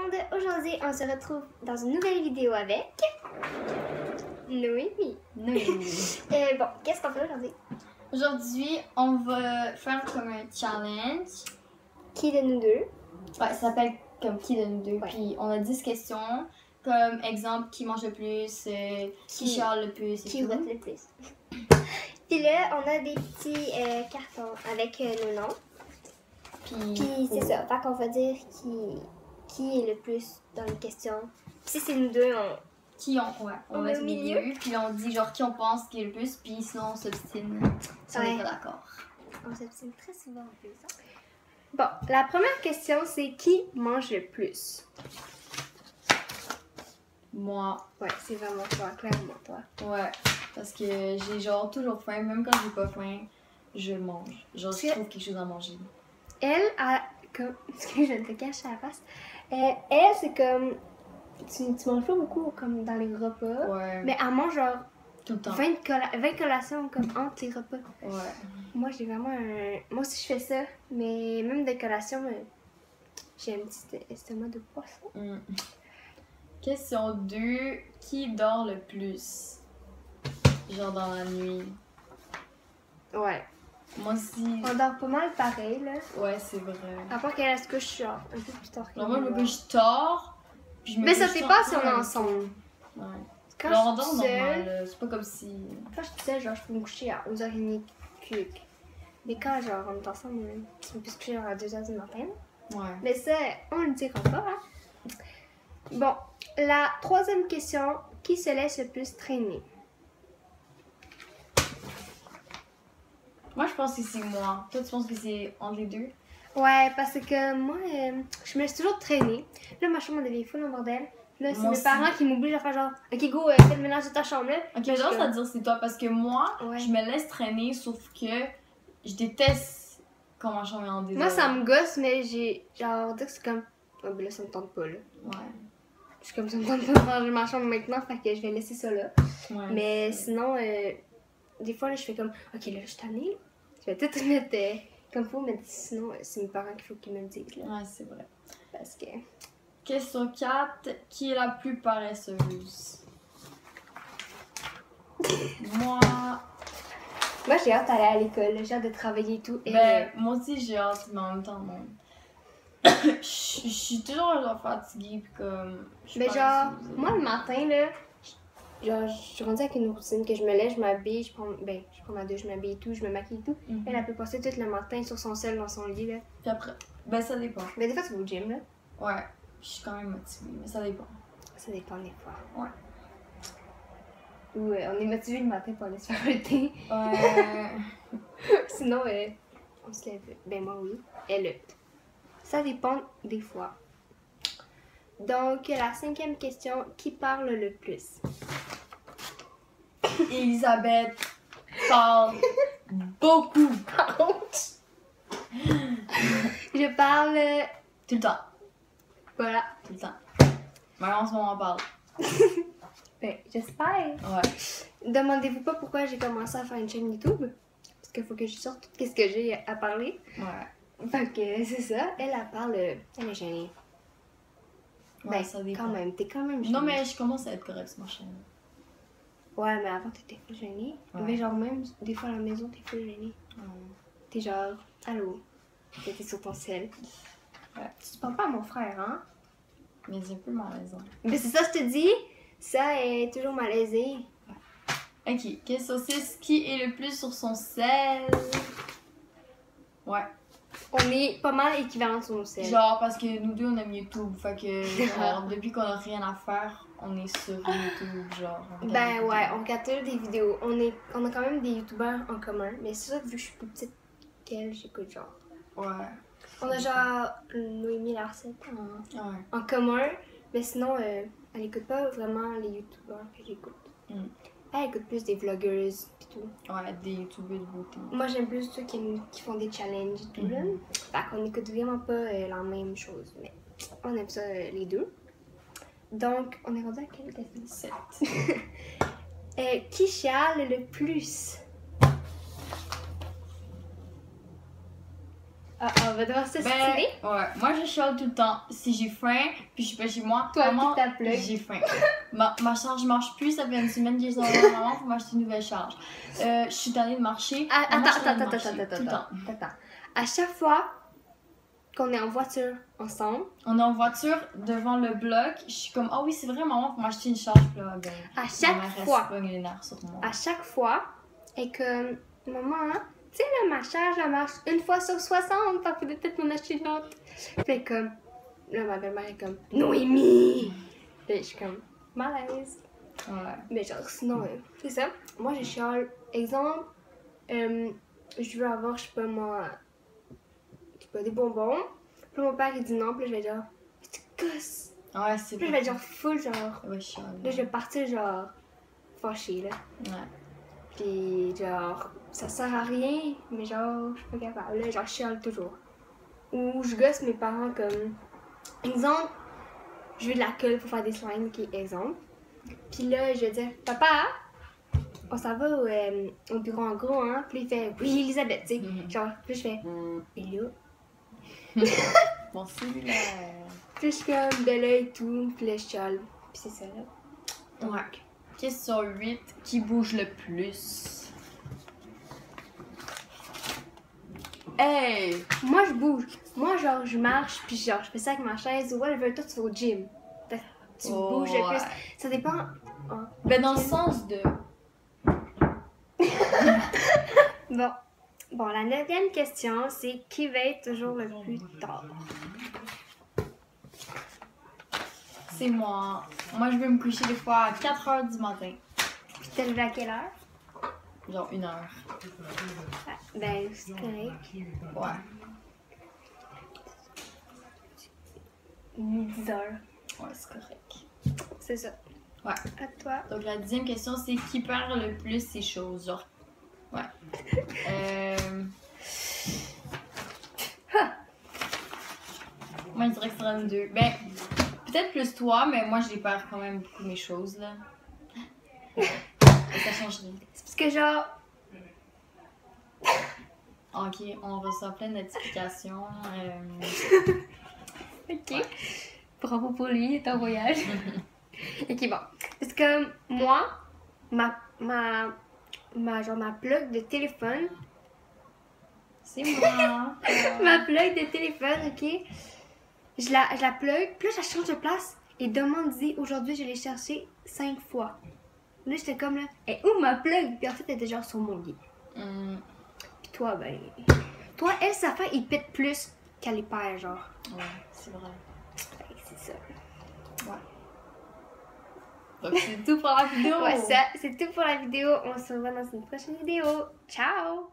monde! Aujourd'hui, on se retrouve dans une nouvelle vidéo avec Noémie. Bon, qu'est-ce qu'on fait aujourd'hui? Aujourd'hui, on va faire comme un challenge. Qui de nous deux? Ouais, ça s'appelle comme qui de nous deux. Ouais. Puis on a 10 questions. Comme exemple, qui mange le plus, qui chiale le plus et Qui tout. vote le plus? Puis là, on a des petits cartons avec nos noms. Puis c'est ça, fait qu'on va dire qui est le plus dans les questions. Puis si c'est nous deux, On va est être au au milieu. milieu. Puis on dit genre qui on pense qui est le plus. Puis sinon on s'obstine si on Ouais. n'est pas d'accord. On s'obstine très souvent en plus. Hein? Bon, la première question, c'est qui mange le plus? Moi, Ouais, c'est vraiment toi, clairement toi. ouais. Parce que j'ai genre toujours faim. Même quand j'ai pas faim, je mange. Genre je trouve quelque chose à manger. Elle a comme. Parce que je te cache à la face. Elle, c'est comme. Tu manges pas beaucoup comme dans les repas. Ouais. Mais elle mange genre Tout le temps. 20 collations comme entre les repas. Ouais. Moi, j'ai vraiment un. Moi aussi, je fais ça. Mais même des collations, j'ai un petit estomac de poisson. Question 2. Qui dort le plus? Genre dans la nuit. Ouais. Moi aussi. On dort pas mal pareil, là. Ouais, c'est vrai. À part qu'elle se couche genre un peu plus tard que Genre moi, je me moi. couche tard. Puis je me Mais ça couche dépend tard si on est un ensemble. peu. Ouais. Quand Genre on je dort suis seule, normal, là. C'est pas comme si. quand je suis seule, genre, je peux me coucher à 11h30 cuc. Mais quand, genre, on est ensemble, on peut se coucher genre, à 2h du matin. Ouais. Mais ça, on le dira pas, hein. Bon, la troisième question, qui se laisse le plus traîner? Moi, je pense que c'est moi. Toi, tu penses que c'est entre les deux? Ouais, parce que moi, je me laisse toujours traîner. Là, ma chambre devient full en bordel. Là, c'est Moi mes aussi. parents qui m'obligent à faire genre, ok, go, fais le ménage de ta chambre, là. Ok, j'ai tendance à dire c'est toi parce que moi, Ouais. je me laisse traîner, sauf que je déteste quand ma chambre est en désordre. Moi, ça me gosse, mais j'ai. Genre, on dirait que c'est comme. Oh, ben là, ça me tente pas, là. Ouais. Je suis comme ça me tente pas de ranger ma chambre maintenant, fait que je vais laisser ça là. Ouais. Mais sinon, des fois, là, je fais comme, ok, là, je suis tannée. Je vais tout mettre comme faut, mais sinon, c'est mes parents qu'il faut qu'ils me le disent, là. Ouais, c'est vrai. Parce que. Question 4. Qui est la plus paresseuse? Moi. Moi, j'ai hâte d'aller à l'école, j'ai hâte de travailler et tout. Et Ben, moi aussi j'ai hâte, mais en même temps, non. Je suis toujours genre fatiguée, puis comme. je suis ben, genre, paresseuse. moi, le matin, là, genre, je suis rendue avec une routine que je me lève, je m'habille, je prends ma douche, je m'habille et tout, je me maquille et tout. Elle peut passer tout le matin sur son sel dans son lit, là. Puis après, ben ça dépend. Mais des fois, tu vas au gym, là. Ouais, je suis quand même motivée, mais ça dépend. Ça dépend des fois. Ouais. Ou on est motivé le matin pour aller se faire le thé. Ouais. Sinon, on se lève. Ben moi oui. Elle. Ça dépend des fois. Donc, la cinquième question, qui parle le plus? Elisabeth parle beaucoup. Je parle. Tout le temps. Voilà. Tout le temps. Mais en ce moment, on parle. Ben, j'espère. Ouais. Demandez-vous pas pourquoi j'ai commencé à faire une chaîne YouTube. Parce qu'il faut que je sorte tout ce que j'ai à parler. Ouais. Fait que c'est ça. Elle parle. Elle est gênée. Ouais, Ben, ça dépend. quand même. T'es quand même gênée. Non, mais je commence à être correcte sur ma chaîne. Ouais, mais avant, t'étais full gênée. Ouais. Mais genre, même des fois à la maison, t'es full gênée. T'es genre, allô, t'étais sur ton ciel. Ouais. Tu parles pas à mon frère, hein? Mais c'est un peu malaisant. Mais c'est ça, je te dis, ça est toujours malaisé. Ok, question 6. Qui est le plus sur son sel? Ouais. On est pas mal équivalents sur nos selles. Genre, parce que nous deux, on aime YouTube. Fait que, genre, depuis qu'on a rien à faire, on est sur YouTube. Genre, on regarde Ben des ouais, vidéos. on regarde toujours des vidéos. On a quand même des youtubeurs en commun. Mais c'est sûr que vu que je suis plus petite qu'elle, j'écoute genre. Ouais. On a genre Noémie Larcette Ouais. en commun. Mais sinon, elle écoute pas vraiment les youtubeurs que j'écoute. Elle écoute plus des vloggeuses pis tout. Ouais, des youtubeurs de beauté. Moi, j'aime plus ceux qui font des challenges et tout, là. Fait qu'on écoute vraiment pas la même chose, mais on aime ça les deux. Donc, on est rendu à quelle question? 7. Qui chiale le plus? On va devoir se Ben, styler. ouais. Moi, je chiale tout le temps. Si j'ai faim, puis je suis pas chez moi, Toi, maman, puis ta plug. j'ai faim. Ma charge marche plus, ça fait une semaine que j'ai sorti à maman pour m'acheter une nouvelle charge. Je suis tannée de marcher. Maman, je suis tannée de marcher, tout le temps. Attends. À chaque fois qu'on est en voiture ensemble, On est en voiture devant le bloc, je suis comme, ah oui, c'est vrai, maman, pour m'acheter une charge. Puis là, ben, à chaque ma mère fois, reste pas les nerfs sur moi. à chaque fois, et que maman, hein, tu sais, là, ma charge, elle marche une fois sur 60, t'en faudrait peut-être m'en acheter une autre. Fait comme, là, ma belle-mère est comme, Noémie! Et je suis comme, malaise. Ouais. Mais genre, sinon, c'est ça. Moi, je chiale. Exemple, je veux avoir, je sais pas moi, des bonbons. Puis mon père, il dit non. Puis là, je vais dire, tu gosses. Ouais, c'est Puis là, je vais dire full, genre. Ouais, je chiale. Là, je vais partir, genre, fâchée, là. Ouais. Puis, genre, ça sert à rien, mais genre, je suis pas capable. Là, genre, je chiale toujours. Ou je gosse mes parents comme. Exemple, je veux de la colle pour faire des slimes, qui est exemple. Puis là, je vais dire, papa, on s'en va au bureau en gros, hein? Puis il fait, oui, Elisabeth, tu sais. Genre, puis je fais, et là? Mon cellulaire. Puis je suis comme, ben là et tout, puis là, je chiale. Puis c'est ça, là. Ouais. Question 8. Qui bouge le plus? Hey! Moi, je bouge. Moi, genre, je marche, puis genre, je fais ça avec ma chaise. Ou whatever, toi, tu vas au gym. Tu bouges le plus. Ça dépend. Oh. Ben, dans le sens de. Bon, la 9e question, c'est qui veille toujours le plus tard? C'est moi. Moi, je vais me coucher des fois à 4h du matin. Puis t'es levé à quelle heure? Genre 1 heure. Ben, c'est correct. Ouais. 10 heures. Ouais, c'est correct. C'est ça. Ouais. À toi. Donc, la 10e question, c'est qui perd le plus ses choses? Genre. Ouais. Moi, je dirais que c'est 32. Ben, peut-être plus toi, mais moi, je les perds quand même beaucoup mes choses, là. Ça change rien. C'est parce que genre. Ok, on reçoit plein de notifications. Ok. Bravo pour lui, ton voyage. Ok, bon. Parce que moi, ma plug de téléphone. C'est moi. Ma plug de téléphone, ok? Je la plug, puis là, je change de place. Et demande-y, aujourd'hui, je l'ai cherché 5 fois. Là, j'étais comme là, et où ma plug? Puis en fait, elle était genre sur mon lit. Puis toi, ben. Toi, elle, sa fin, il pète plus qu'elle les perd, genre. Ouais, c'est vrai. C'est ça. Ouais. Donc, c'est tout pour la vidéo. Ouais, ça, c'est tout pour la vidéo. On se revoit dans une prochaine vidéo. Ciao!